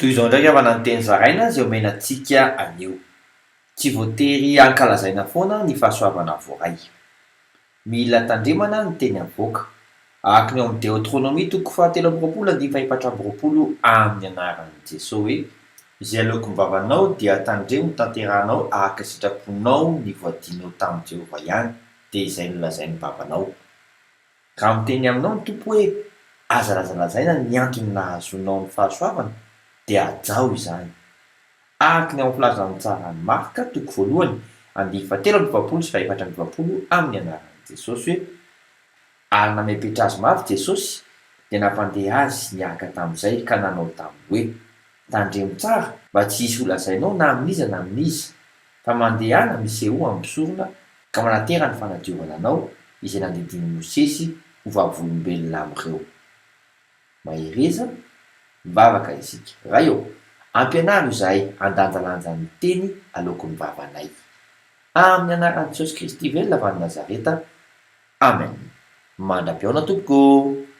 toy izao ndraiky avana ny teny zaraina zay omena antsika anio. Tsy voatery ankalazaina foana ny fahasoavana voaray. Mila tandremana ny teny avoaka. Araka ny eo amin'ny Deutéronomie toko fahatelo amby roapolo andiny faha-efatra amby roapolo amin'ny anaran'i Jesosy hoe izay aleoko ny vavanao dia tandremo tanterahanao araka sitraponao ny voadinao tamin'i Jehovah ihany dia izay nolazain'ny vavanao. Raha miteny aminao ny tompo hoe aza lazalazaina ny antony nahazonao ny fahasoavana dia ajao izany. Araka ny ao amin'ny filazan'ny tsaran'ny Marka toko voalohany andiny fahatelo amby valopolo sy faha-efatra amby valopolo amin'ny anaran'i Jesosy hoe ary namepetra azy mafy Jesosy dia nampandeha azy niaraka tamin'izay ka nanao taminy hoe tandremo tsara mba tsy hisy holazainao na amin'iza na amin'iza fa mandehana miseho ambisorona ka manatera ny fanadiovana anao izay nandidin'i Mosesy ho vavolombelona amin'ireo. Mahireza mivavaka isika raha eo ampianaro izahay andanjalanja ny teny aleoko ny vavanay amin'ny anaran'i Jesosy Kristy velona avy any Nazareta. Amen. Mandram-piaona tompoko.